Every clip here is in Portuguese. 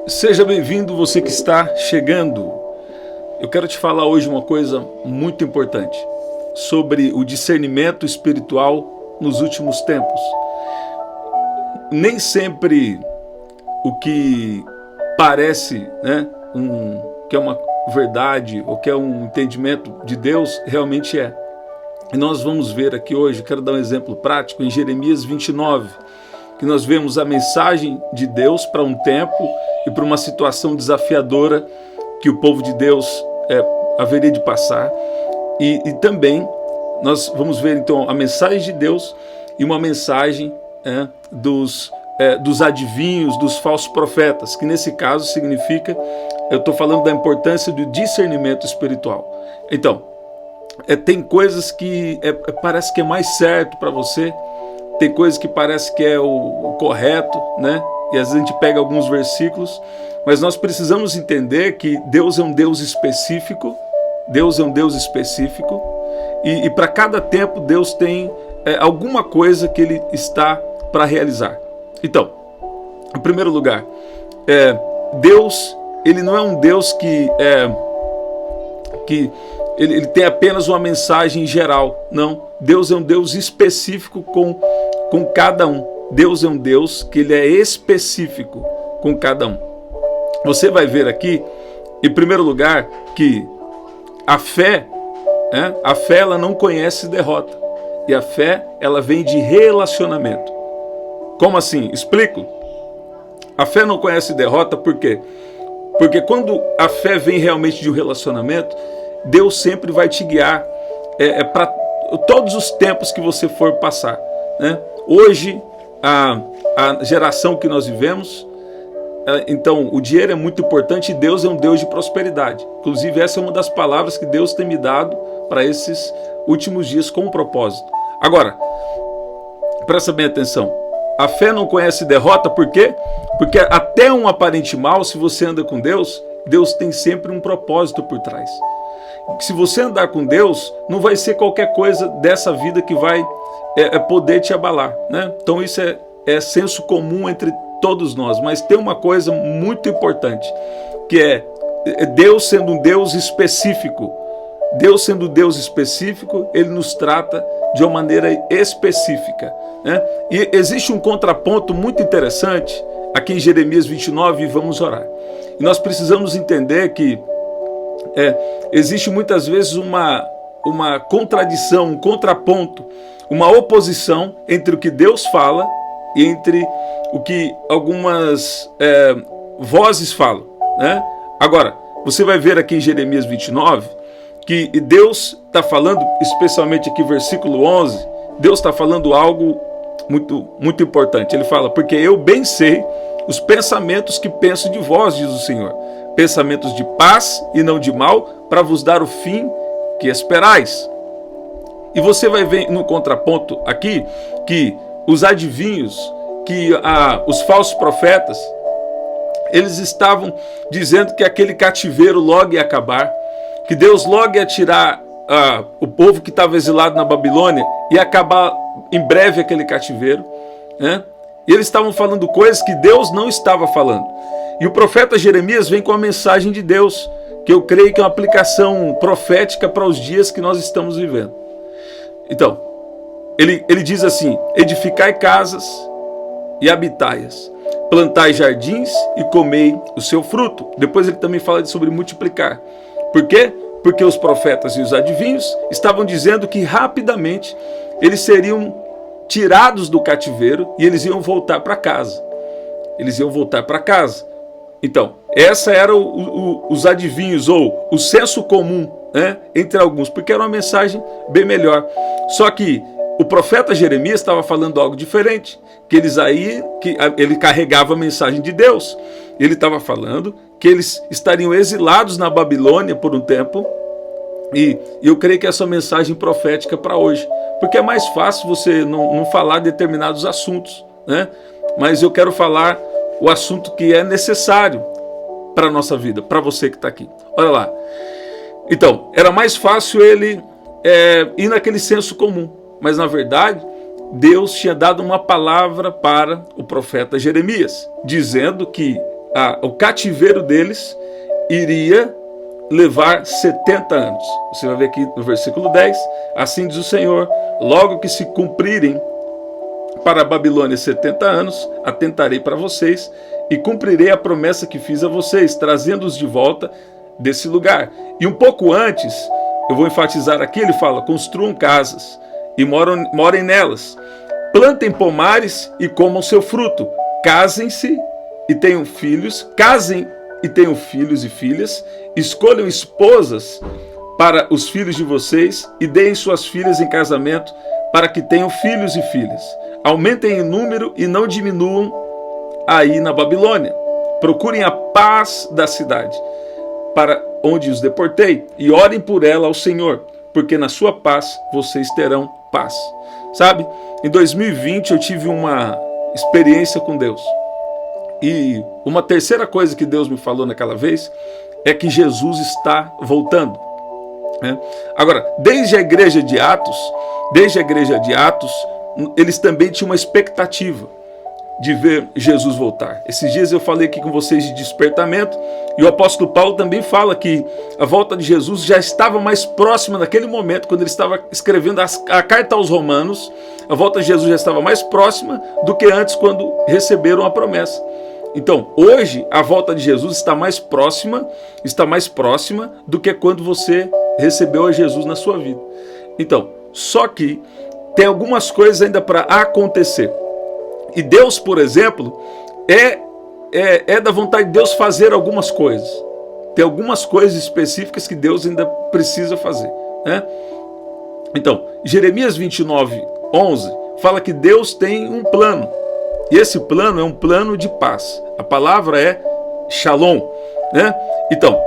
Seja bem-vindo, você que está chegando. Eu quero te falar hoje uma coisa muito importante sobre o discernimento espiritual nos últimos tempos. Nem sempre o que parece, que é uma verdade ou que é um entendimento de Deus realmente é. E nós vamos ver aqui hoje, quero dar um exemplo prático, em Jeremias 29, que nós vemos a mensagem de Deus para um tempo e para uma situação desafiadora que o povo de Deus haveria de passar. E também nós vamos ver então a mensagem de Deus e uma mensagem dos adivinhos, dos falsos profetas, que nesse caso significa, eu estou falando da importância do discernimento espiritual. Então, tem coisas que parece que é mais certo para você, tem coisas que parece que é o correto, né? E às vezes a gente pega alguns versículos, mas nós precisamos entender que Deus é um Deus específico, e para cada tempo Deus tem alguma coisa que Ele está para realizar. Então, em primeiro lugar, Deus, Ele não é um Deus que ele tem apenas uma mensagem geral, não. Deus é um Deus específico com cada um. Deus é um Deus que Ele é específico com cada um. Você vai ver aqui, em primeiro lugar, que a fé ela não conhece derrota. E a fé, ela vem de relacionamento. Como assim? Explico. A fé não conhece derrota por quê? Porque quando a fé vem realmente de um relacionamento, Deus sempre vai te guiar para todos os tempos que você for passar, né? Hoje, a geração que nós vivemos, então o dinheiro é muito importante e Deus é um Deus de prosperidade. Inclusive essa é uma das palavras que Deus tem me dado para esses últimos dias com um propósito. Agora, presta bem atenção. A fé não conhece derrota, por quê? Porque até um aparente mal, se você anda com Deus, Deus tem sempre um propósito por trás. Se você andar com Deus, não vai ser qualquer coisa dessa vida que vai poder te abalar, né? Então isso é senso comum entre todos nós, mas tem uma coisa muito importante, que é Deus sendo um Deus específico. Deus sendo um Deus específico, Ele nos trata de uma maneira específica, né? E existe um contraponto muito interessante aqui em Jeremias 29, e vamos orar. E nós precisamos entender que existe muitas vezes uma contradição, um contraponto, uma oposição entre o que Deus fala e entre o que algumas vozes falam, né? Agora, você vai ver aqui em Jeremias 29 que Deus está falando, especialmente aqui versículo 11, Deus está falando algo muito, muito importante. Ele fala, porque eu bem sei os pensamentos que penso de vós, diz o Senhor, pensamentos de paz e não de mal, para vos dar o fim que esperais. E você vai ver no contraponto aqui que os adivinhos, que os falsos profetas, eles estavam dizendo que aquele cativeiro logo ia acabar, que Deus logo ia tirar o povo que estava exilado na Babilônia e acabar em breve aquele cativeiro, né? E eles estavam falando coisas que Deus não estava falando. E o profeta Jeremias vem com a mensagem de Deus, que eu creio que é uma aplicação profética para os dias que nós estamos vivendo. Então, ele diz assim, edificai casas e habitai-as, plantai jardins e comei o seu fruto. Depois ele também fala sobre multiplicar. Por quê? Porque os profetas e os adivinhos estavam dizendo que rapidamente eles seriam tirados do cativeiro e eles iam voltar para casa. Eles iam voltar para casa. Então, essa era os adivinhos, ou o senso comum, né, entre alguns, porque era uma mensagem bem melhor. Só que o profeta Jeremias estava falando algo diferente, que ele carregava a mensagem de Deus. Ele estava falando que eles estariam exilados na Babilônia por um tempo, e eu creio que essa mensagem profética para hoje, porque é mais fácil você não falar determinados assuntos, né? Mas eu quero falar o assunto que é necessário para a nossa vida, para você que está aqui. Olha lá. Então, era mais fácil ele ir naquele senso comum, mas na verdade Deus tinha dado uma palavra para o profeta Jeremias, dizendo que o cativeiro deles iria levar 70 anos. Você vai ver aqui no versículo 10, assim diz o Senhor, logo que se cumprirem para a Babilônia 70 anos, atentarei para vocês e cumprirei a promessa que fiz a vocês, trazendo-os de volta desse lugar. E um pouco antes, eu vou enfatizar aqui, ele fala, construam casas e morem nelas, plantem pomares e comam seu fruto, casem-se e tenham filhos, casem e tenham filhos e filhas, escolham esposas para os filhos de vocês e deem suas filhas em casamento para que tenham filhos e filhas. Aumentem em número e não diminuam aí na Babilônia. Procurem a paz da cidade, para onde os deportei, e orem por ela ao Senhor, porque na sua paz vocês terão paz. Sabe, em 2020 eu tive uma experiência com Deus. E uma terceira coisa que Deus me falou naquela vez é que Jesus está voltando. Agora, desde a igreja de Atos, eles também tinham uma expectativa de ver Jesus voltar. Esses dias eu falei aqui com vocês de despertamento, e o apóstolo Paulo também fala que a volta de Jesus já estava mais próxima naquele momento, quando ele estava escrevendo a carta aos Romanos, a volta de Jesus já estava mais próxima do que antes, quando receberam a promessa. Então, hoje, a volta de Jesus está mais próxima do que quando você recebeu a Jesus na sua vida. Então, só que tem algumas coisas ainda para acontecer. E Deus, por exemplo, é da vontade de Deus fazer algumas coisas. Tem algumas coisas específicas que Deus ainda precisa fazer, né? Então, Jeremias 29:11 fala que Deus tem um plano. E esse plano é um plano de paz. A palavra é Shalom, né? Então,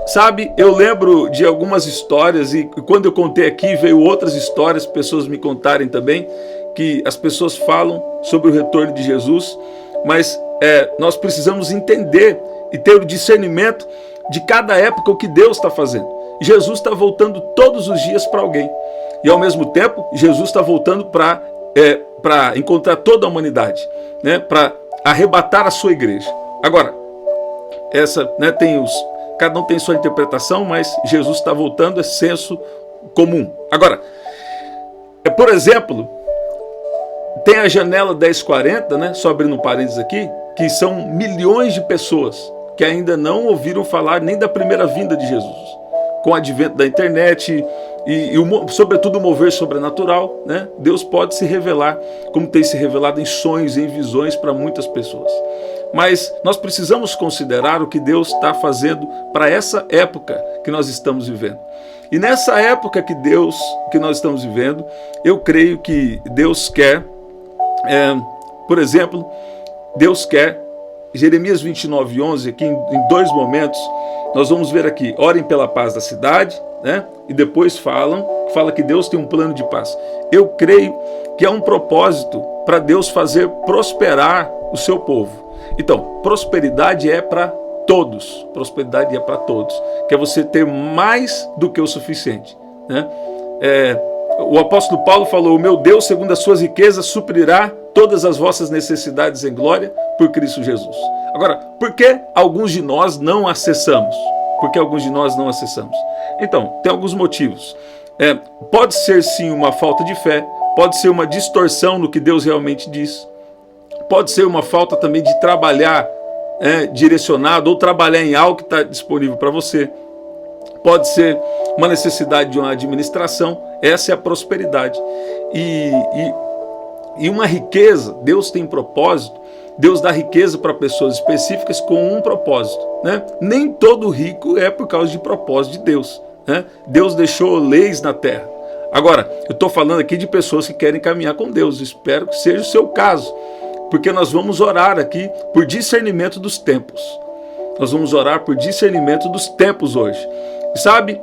sabe, eu lembro de algumas histórias, e quando eu contei aqui, veio outras histórias, pessoas me contarem também, que as pessoas falam sobre o retorno de Jesus, mas nós precisamos entender e ter o discernimento de cada época o que Deus está fazendo. Jesus está voltando todos os dias para alguém. E ao mesmo tempo, Jesus está voltando para encontrar toda a humanidade, né, para arrebatar a sua igreja. Agora, né, cada um tem sua interpretação, mas Jesus está voltando, é senso comum. Agora, por exemplo, tem a janela 1040, né, só abrindo um parênteses aqui, que são milhões de pessoas que ainda não ouviram falar nem da primeira vinda de Jesus. Com o advento da internet e sobretudo o mover sobrenatural, né, Deus pode se revelar, como tem se revelado em sonhos e em visões para muitas pessoas. Mas nós precisamos considerar o que Deus está fazendo para essa época que nós estamos vivendo. E nessa época que nós estamos vivendo, eu creio que Deus quer, por exemplo, Deus quer, Jeremias 29:11, aqui em dois momentos, nós vamos ver aqui, orem pela paz da cidade, né? E depois fala que Deus tem um plano de paz. Eu creio que é um propósito para Deus fazer prosperar o seu povo. Então, prosperidade é para todos. Prosperidade é para todos. Que é você ter mais do que o suficiente, né? O apóstolo Paulo falou, o meu Deus, segundo as suas riquezas, suprirá todas as vossas necessidades em glória por Cristo Jesus. Agora, por que alguns de nós não acessamos? Por que alguns de nós não acessamos? Então, tem alguns motivos. Pode ser sim uma falta de fé, pode ser uma distorção no que Deus realmente diz, pode ser uma falta também de trabalhar direcionado ou trabalhar em algo que está disponível para você. Pode ser uma necessidade de uma administração. Essa é a prosperidade. E uma riqueza, Deus tem propósito, Deus dá riqueza para pessoas específicas com um propósito, né? Nem todo rico é por causa de propósito de Deus, né? Deus deixou leis na terra. Agora, eu estou falando aqui de pessoas que querem caminhar com Deus, espero que seja o seu caso, porque nós vamos orar aqui por discernimento dos tempos. Nós vamos orar por discernimento dos tempos hoje. Sabe,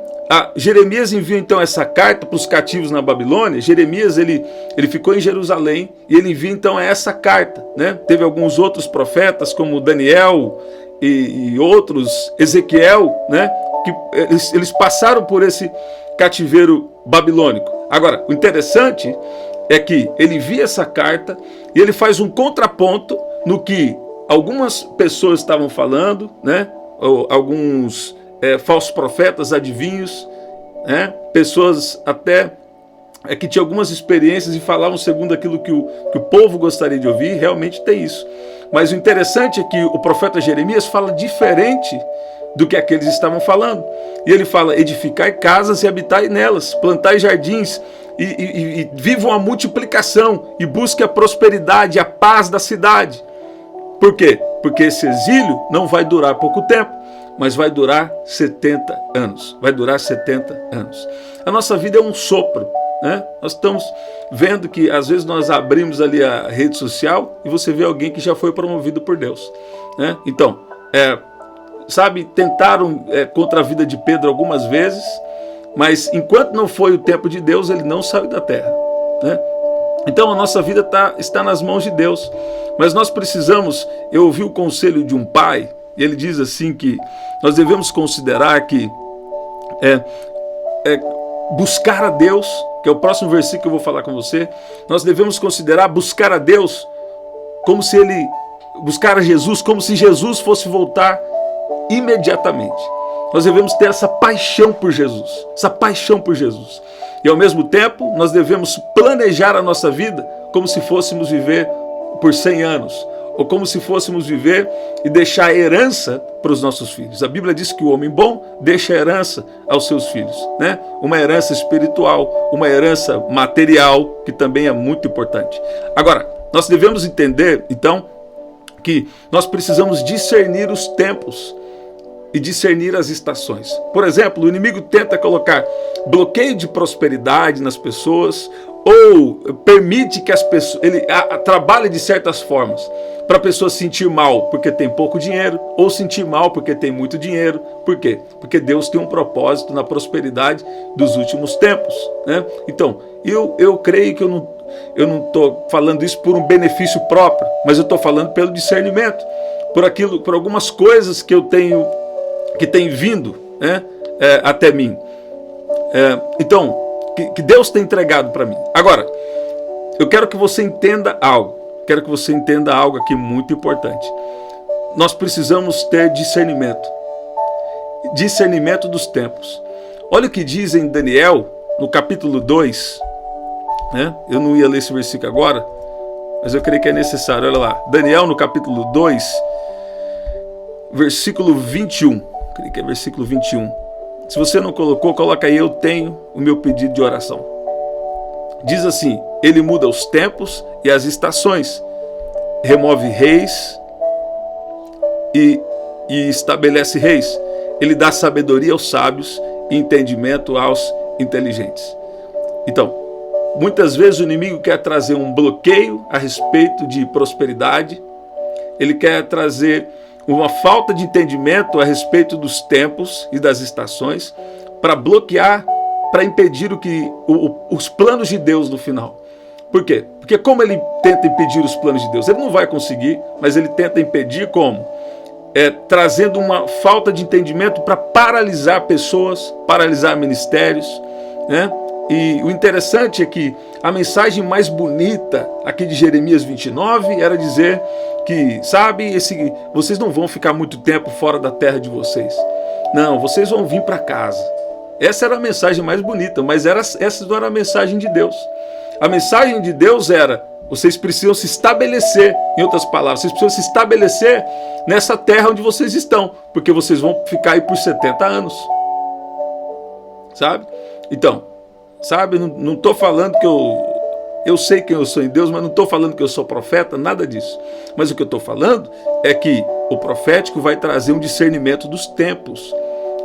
Jeremias envia então essa carta para os cativos na Babilônia. Jeremias ele ficou em Jerusalém e ele envia então essa carta, né? Teve alguns outros profetas como Daniel e outros, Ezequiel, né? Que eles passaram por esse cativeiro babilônico. Agora, o interessante é que ele envia essa carta e ele faz um contraponto no que algumas pessoas estavam falando, né? Alguns falsos profetas, adivinhos, né? Pessoas até que tinham algumas experiências e falavam segundo aquilo que o povo gostaria de ouvir. Realmente tem isso. Mas o interessante é que o profeta Jeremias fala diferente do que aqueles estavam falando. E ele fala: edificai casas e habitai nelas, plantai jardins e vivam a multiplicação e busque a prosperidade, a paz da cidade. Por quê? Porque esse exílio não vai durar pouco tempo, mas vai durar 70 anos. Vai durar 70 anos. A nossa vida é um sopro, né? Nós estamos vendo que às vezes nós abrimos ali a rede social e você vê alguém que já foi promovido por Deus, né? Então, sabe, tentaram contra a vida de Pedro algumas vezes, mas enquanto não foi o tempo de Deus, ele não saiu da terra, né? Então a nossa vida está nas mãos de Deus, mas nós precisamos. Eu ouvi o conselho de um pai, e ele diz assim que nós devemos considerar que buscar a Deus, que é o próximo versículo que eu vou falar com você, nós devemos considerar buscar a Deus como se buscar a Jesus, como se Jesus fosse voltar imediatamente. Nós devemos ter essa paixão por Jesus, e ao mesmo tempo nós devemos planejar a nossa vida como se fôssemos viver por 100 anos, ou como se fôssemos viver e deixar herança para os nossos filhos. A Bíblia diz que o homem bom deixa herança aos seus filhos, né? Uma herança espiritual, uma herança material, que também é muito importante. Agora, nós devemos entender, então, que nós precisamos discernir os tempos e discernir as estações. Por exemplo, o inimigo tenta colocar bloqueio de prosperidade nas pessoas, ou permite que as pessoas, ele trabalhe de certas formas para a pessoa sentir mal porque tem pouco dinheiro, ou sentir mal porque tem muito dinheiro. Por quê? Porque Deus tem um propósito na prosperidade dos últimos tempos, né? Então, eu creio que eu não estou falando isso por um benefício próprio, mas eu estou falando pelo discernimento, por algumas coisas que eu tenho, que tem vindo, né, até mim. Então, que Deus tem entregado para mim. Agora, eu quero que você entenda algo. Quero que você entenda algo aqui muito importante. Nós precisamos ter discernimento. Discernimento dos tempos. Olha o que diz em Daniel, no capítulo 2. Né? Eu não ia ler esse versículo agora, mas eu creio que é necessário. Olha lá. Daniel, no capítulo 2, versículo 21. Creio que é versículo 21. Se você não colocou, coloca aí: eu tenho o meu pedido de oração. Diz assim: ele muda os tempos e as estações, remove reis e estabelece reis. Ele dá sabedoria aos sábios e entendimento aos inteligentes. Então, muitas vezes o inimigo quer trazer um bloqueio a respeito de prosperidade. Ele quer trazer uma falta de entendimento a respeito dos tempos e das estações, para bloquear, para impedir os planos de Deus no final. Por quê? Porque como ele tenta impedir os planos de Deus? Ele não vai conseguir, mas ele tenta impedir como? Trazendo uma falta de entendimento para paralisar pessoas, paralisar ministérios, né? E o interessante é que a mensagem mais bonita aqui de Jeremias 29 era dizer que, sabe, vocês não vão ficar muito tempo fora da terra de vocês. Não, vocês vão vir para casa. Essa era a mensagem mais bonita, mas essa não era a mensagem de Deus. A mensagem de Deus era: vocês precisam se estabelecer, em outras palavras, vocês precisam se estabelecer nessa terra onde vocês estão, porque vocês vão ficar aí por 70 anos. Sabe? Então, sabe, não estou falando que eu sei quem eu sou em Deus, mas não estou falando que eu sou profeta, nada disso. Mas o que eu estou falando é que o profético vai trazer um discernimento dos tempos,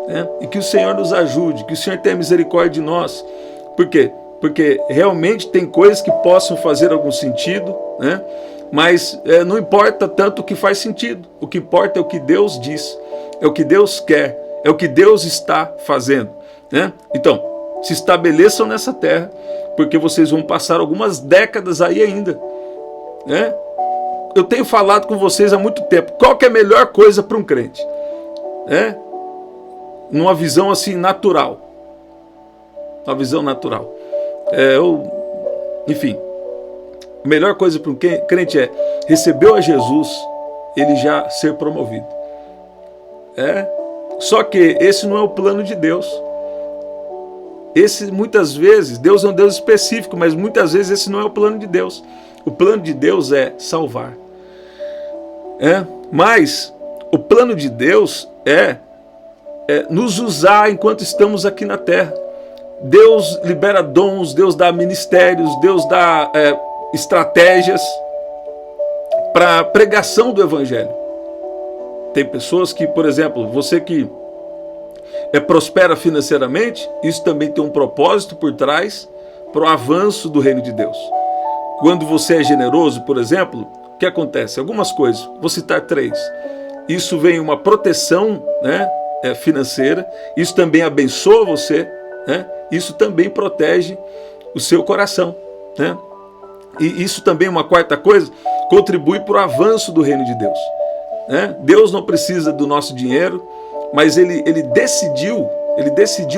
né? E que o Senhor nos ajude, que o Senhor tenha misericórdia de nós. Por quê? Porque realmente tem coisas que possam fazer algum sentido, né? Mas não importa tanto o que faz sentido. O que importa é o que Deus diz, é o que Deus quer, é o que Deus está fazendo, né? Então, se estabeleçam nessa terra, porque vocês vão passar algumas décadas aí ainda, né? Eu tenho falado com vocês há muito tempo. Qual que é a melhor coisa para um crente? Numa visão assim natural. Uma visão natural. Enfim, a melhor coisa para um crente é: recebeu a Jesus, ele já ser promovido. Só que esse não é o plano de Deus. Muitas vezes, Deus é um Deus específico, mas muitas vezes esse não é o plano de Deus. O plano de Deus é salvar. Mas o plano de Deus é nos usar enquanto estamos aqui na terra. Deus libera dons, Deus dá ministérios, Deus dá estratégias para a pregação do Evangelho. Tem pessoas que, por exemplo, você que prospera financeiramente, isso também tem um propósito por trás para o avanço do reino de Deus. Quando você é generoso, por exemplo, o que acontece? Algumas coisas, vou citar 3. Isso vem uma proteção, financeira, isso também abençoa você, isso também protege o seu coração. E isso também, uma quarta coisa, contribui para o avanço do reino de Deus. Deus não precisa do nosso dinheiro, mas ele decidiu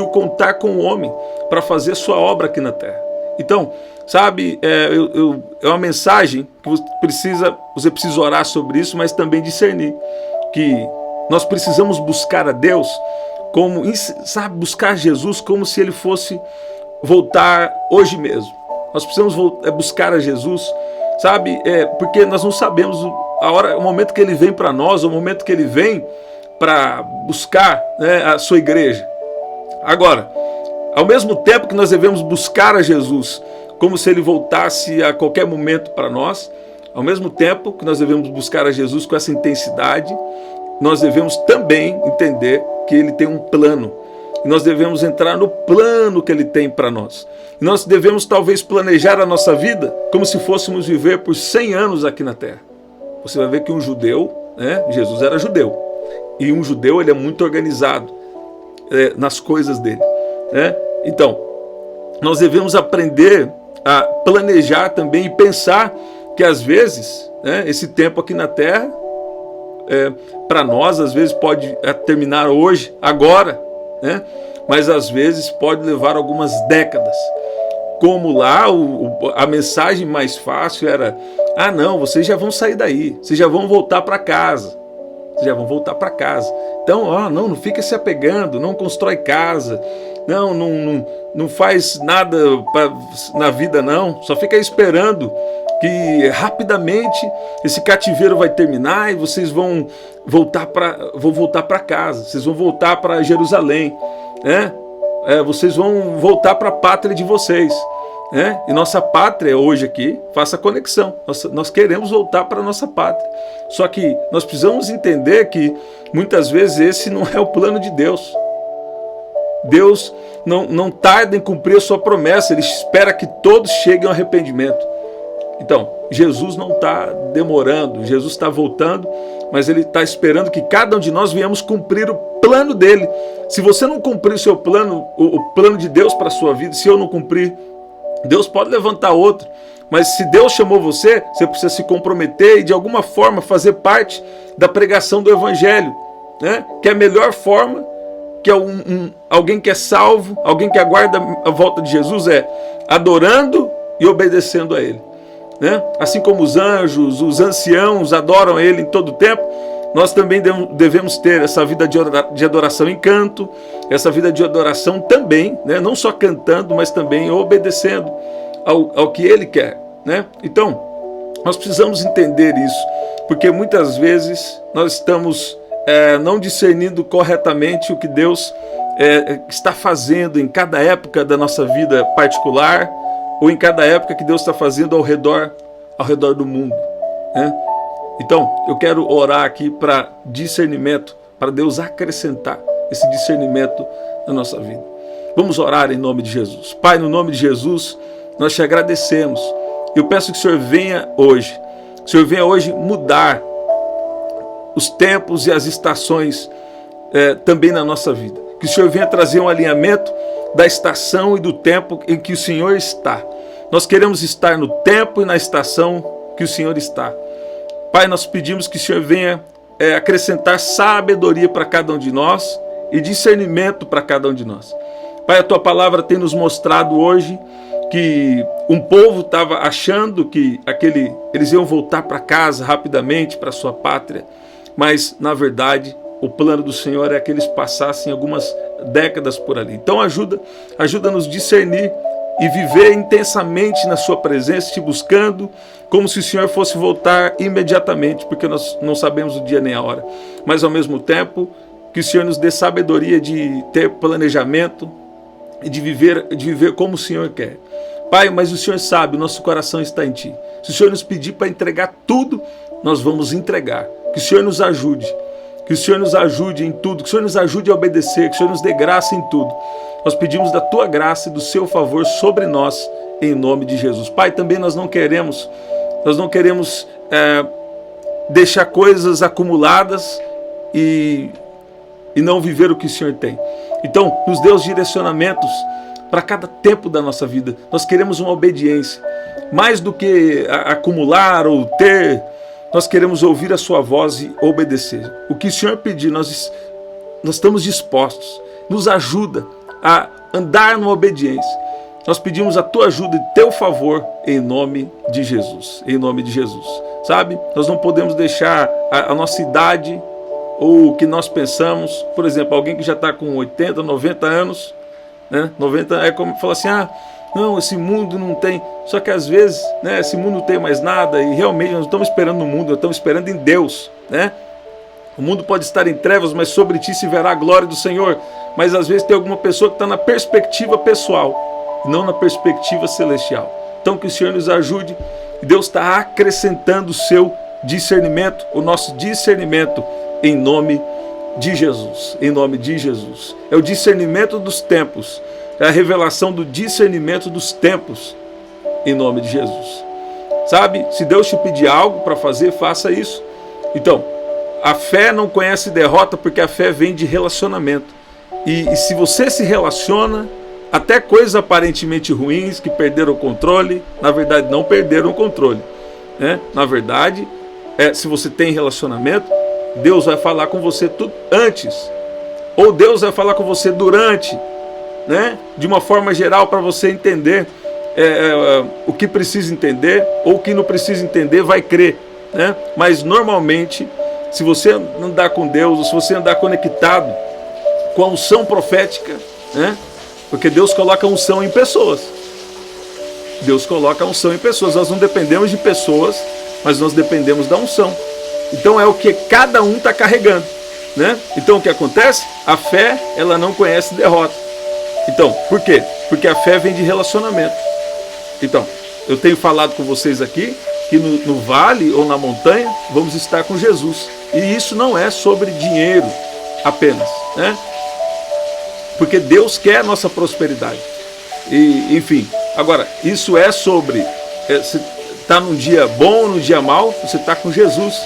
contar com o homem para fazer sua obra aqui na terra. Então, sabe, é uma mensagem que você precisa orar sobre isso, mas também discernir que nós precisamos buscar a Deus buscar Jesus como se ele fosse voltar hoje mesmo. Nós precisamos buscar a Jesus, porque nós não sabemos o momento que ele vem para nós, o momento que ele vem para buscar a sua igreja. Agora, ao mesmo tempo que nós devemos buscar a Jesus como se ele voltasse a qualquer momento para nós, ao mesmo tempo que nós devemos buscar a Jesus com essa intensidade, nós devemos também entender que ele tem um plano. E nós devemos entrar no plano que ele tem para nós. E nós devemos talvez planejar a nossa vida como se fôssemos viver por 100 anos aqui na terra. Você vai ver que um judeu, Jesus era judeu. E um judeu, ele é muito organizado nas coisas dele. Então, nós devemos aprender a planejar também e pensar que às vezes, esse tempo aqui na terra, para nós, às vezes pode terminar hoje, agora, mas às vezes pode levar algumas décadas. Como lá, a mensagem mais fácil era: não, vocês já vão sair daí, vocês já vão voltar para casa. Vocês já vão voltar para casa. Então, não fica se apegando, não constrói casa, não faz nada na vida não, só fica esperando que rapidamente esse cativeiro vai terminar e vocês vão voltar para casa, vocês vão voltar para Jerusalém, vocês vão voltar para a pátria de vocês. E nossa pátria hoje aqui, faça a conexão, nós queremos voltar para a nossa pátria. Só que nós precisamos entender que muitas vezes esse não é o plano de Deus. Deus não tarda em cumprir a sua promessa, ele espera que todos cheguem ao arrependimento. Então, Jesus não está demorando, Jesus está voltando, mas ele está esperando que cada um de nós venhamos cumprir o plano dele. Se você não cumprir o seu plano, o plano de Deus para a sua vida, se eu não cumprir, Deus pode levantar outro, mas se Deus chamou você, você precisa se comprometer e de alguma forma fazer parte da pregação do Evangelho, que é a melhor forma que alguém que é salvo, alguém que aguarda a volta de Jesus adorando e obedecendo a Ele. Assim como os anjos, os anciãos adoram Ele em todo o tempo, nós também devemos ter essa vida de adoração em canto, essa vida de adoração também, não só cantando, mas também obedecendo ao que Ele quer. Então, nós precisamos entender isso, porque muitas vezes nós estamos não discernindo corretamente o que Deus está fazendo em cada época da nossa vida particular, ou em cada época que Deus está fazendo ao redor do mundo. Então, eu quero orar aqui para discernimento, para Deus acrescentar esse discernimento na nossa vida. Vamos orar em nome de Jesus. Pai, no nome de Jesus, nós te agradecemos. Eu peço que o Senhor venha hoje. Que o Senhor venha hoje mudar os tempos e as estações também na nossa vida. Que o Senhor venha trazer um alinhamento da estação e do tempo em que o Senhor está. Nós queremos estar no tempo e na estação que o Senhor está. Pai, nós pedimos que o Senhor venha acrescentar sabedoria para cada um de nós e discernimento para cada um de nós. Pai, a Tua palavra tem nos mostrado hoje que um povo estava achando que eles iam voltar para casa rapidamente, para sua pátria, mas na verdade o plano do Senhor é que eles passassem algumas décadas por ali. Então ajuda-nos a discernir e viver intensamente na sua presença, te buscando, como se o Senhor fosse voltar imediatamente, porque nós não sabemos o dia nem a hora. Mas ao mesmo tempo, que o Senhor nos dê sabedoria de ter planejamento e de viver como o Senhor quer. Pai, mas o Senhor sabe, o nosso coração está em Ti. Se o Senhor nos pedir para entregar tudo, nós vamos entregar. Que o Senhor nos ajude. Que o Senhor nos ajude em tudo. Que o Senhor nos ajude a obedecer. Que o Senhor nos dê graça em tudo. Nós pedimos da Tua graça e do Seu favor sobre nós, em nome de Jesus. Pai, também nós não queremos deixar coisas acumuladas e não viver o que o Senhor tem. Então, nos dê os direcionamentos para cada tempo da nossa vida. Nós queremos uma obediência. Mais do que acumular ou ter, nós queremos ouvir a Sua voz e obedecer. O que o Senhor pedir, nós estamos dispostos. Nos ajuda a andar numa obediência. Nós pedimos a Tua ajuda e Teu favor em nome de Jesus. Em nome de Jesus. Sabe? Nós não podemos deixar a nossa idade ou o que nós pensamos. Por exemplo, alguém que já está com 80, 90 anos, né? 90 é como falar assim, não, esse mundo não tem. Só que às vezes, né, esse mundo não tem mais nada e realmente nós não estamos esperando no mundo, nós estamos esperando em Deus, né? O mundo pode estar em trevas, mas sobre ti se verá a glória do Senhor. Mas às vezes tem alguma pessoa que está na perspectiva pessoal, não na perspectiva celestial. Então que o Senhor nos ajude. Deus está acrescentando o seu discernimento, o nosso discernimento, em nome de Jesus. Em nome de Jesus. É o discernimento dos tempos. É a revelação do discernimento dos tempos, em nome de Jesus. Sabe? Se Deus te pedir algo para fazer, faça isso. Então, a fé não conhece derrota, porque a fé vem de relacionamento. E se você se relaciona, até coisas aparentemente ruins, que perderam o controle, na verdade não perderam o controle, né? Na verdade, se você tem relacionamento, Deus vai falar com você tudo antes, ou Deus vai falar com você durante, né? De uma forma geral, para você entender o que precisa entender, ou o que não precisa entender, vai crer, né? Mas normalmente, se você andar com Deus, ou se você andar conectado com a unção profética, né? Porque Deus coloca a unção em pessoas. Deus coloca a unção em pessoas. Nós não dependemos de pessoas, mas nós dependemos da unção. Então é o que cada um está carregando, né? Então o que acontece? A fé, ela não conhece derrota. Então, por quê? Porque a fé vem de relacionamento. Então, eu tenho falado com vocês aqui que no vale ou na montanha vamos estar com Jesus. E isso não é sobre dinheiro apenas, né? Porque Deus quer a nossa prosperidade. E, enfim, agora, isso é sobre você está num dia bom, num dia mau, você está com Jesus.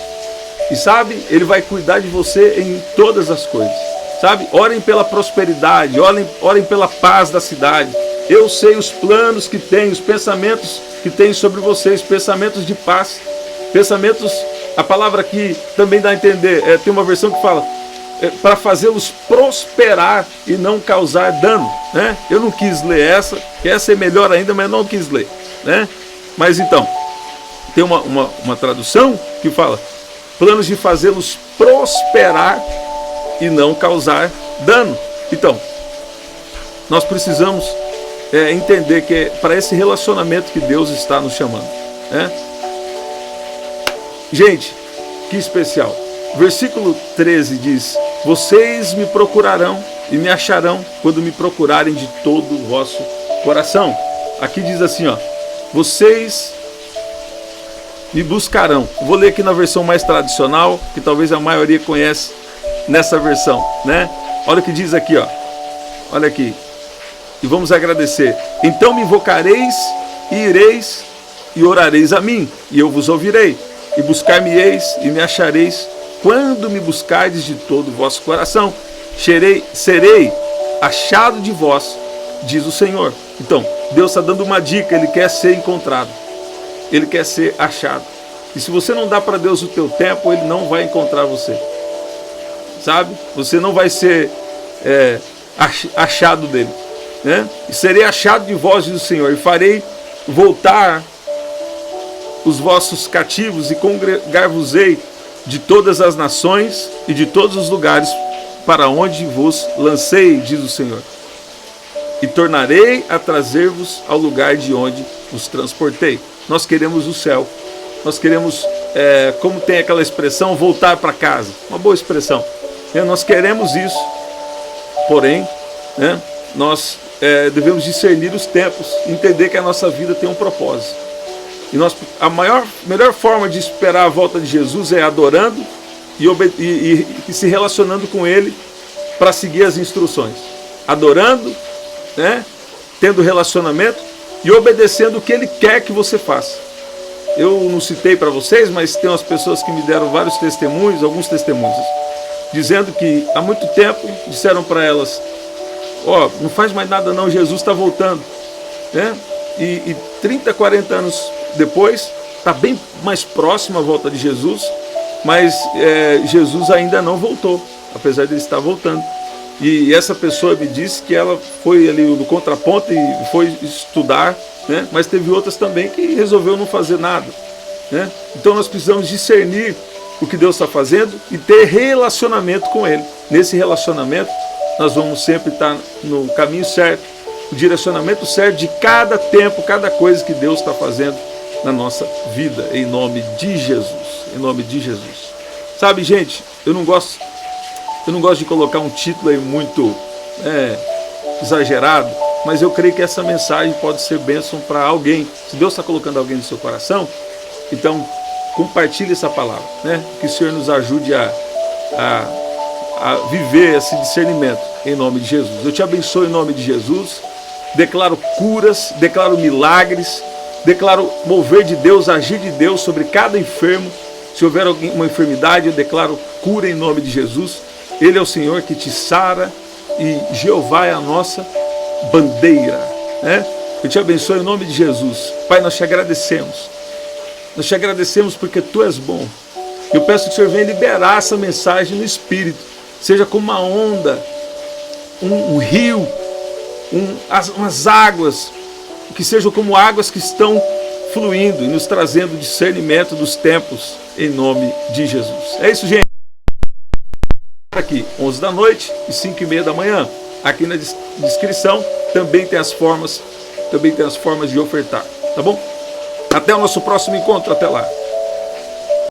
E sabe, Ele vai cuidar de você em todas as coisas. Sabe, orem pela prosperidade, orem pela paz da cidade. Eu sei os planos que tem, os pensamentos que tem sobre vocês, pensamentos de paz, pensamentos, a palavra aqui também dá a entender, tem uma versão que fala, para fazê-los prosperar e não causar dano, né? Eu não quis ler essa, que essa é melhor ainda, mas não quis ler, né? Mas então, tem uma tradução que fala, planos de fazê-los prosperar e não causar dano. Então, nós precisamos entender que é para esse relacionamento que Deus está nos chamando, né? Gente, que especial. Versículo 13 diz, vocês me procurarão e me acharão quando me procurarem de todo o vosso coração. Aqui diz assim, ó, vocês me buscarão. Vou ler aqui na versão mais tradicional, que talvez a maioria conhece nessa versão, né? Olha o que diz aqui, ó. Olha aqui. E vamos agradecer. Então me invocareis e ireis e orareis a mim, e eu vos ouvirei. E buscar-me-eis e me achareis quando me buscardes de todo o vosso coração. Serei achado de vós, diz o Senhor. Então, Deus está dando uma dica, Ele quer ser encontrado. Ele quer ser achado. E se você não dá para Deus o teu tempo, Ele não vai encontrar você. Sabe? Você não vai ser achado dele. né? E serei achado de vós, diz o Senhor, e farei voltar os vossos cativos e congregar-vos-ei de todas as nações e de todos os lugares para onde vos lancei, diz o Senhor. E tornarei a trazer-vos ao lugar de onde vos transportei. Nós queremos o céu. Nós queremos, como tem aquela expressão, voltar para casa. Uma boa expressão. Nós queremos isso. Porém, né, nós devemos discernir os tempos, entender que a nossa vida tem um propósito. E a melhor forma de esperar a volta de Jesus é adorando e se relacionando com Ele para seguir as instruções. Adorando, né, tendo relacionamento e obedecendo o que Ele quer que você faça. Eu não citei para vocês, mas tem umas pessoas que me deram vários testemunhos, alguns testemunhos, dizendo que há muito tempo disseram para elas: não faz mais nada não, Jesus está voltando, né? E 30, 40 anos depois, está bem mais próximo a volta de Jesus, mas Jesus ainda não voltou, apesar de ele estar voltando. E essa pessoa me disse que ela foi ali no contraponto e foi estudar, né? Mas teve outras também que resolveu não fazer nada, né? Então nós precisamos discernir o que Deus está fazendo e ter relacionamento com Ele. Nesse relacionamento nós vamos sempre estar no caminho certo, o direcionamento certo de cada tempo, cada coisa que Deus está fazendo na nossa vida, em nome de Jesus, em nome de Jesus. Sabe, gente, eu não gosto de colocar um título aí muito exagerado, mas eu creio que essa mensagem pode ser bênção para alguém. Se Deus está colocando alguém no seu coração, então compartilhe essa palavra, né? Que o Senhor nos ajude a viver esse discernimento em nome de Jesus. Eu te abençoo em nome de Jesus, declaro curas, declaro milagres, declaro mover de Deus, agir de Deus sobre cada enfermo. Se houver uma enfermidade, eu declaro cura em nome de Jesus. Ele é o Senhor que te sara e Jeová é a nossa bandeira, né? Eu te abençoo em nome de Jesus. Pai, nós te agradecemos. Nós te agradecemos porque Tu és bom. Eu peço que o Senhor venha liberar essa mensagem no Espírito. Seja como uma onda, um rio, umas águas, que sejam como águas que estão fluindo e nos trazendo discernimento dos tempos, em nome de Jesus. É isso, gente. Aqui, 11 da noite e 5:30 da manhã. Aqui na descrição também tem as formas de ofertar, tá bom? Até o nosso próximo encontro, até lá.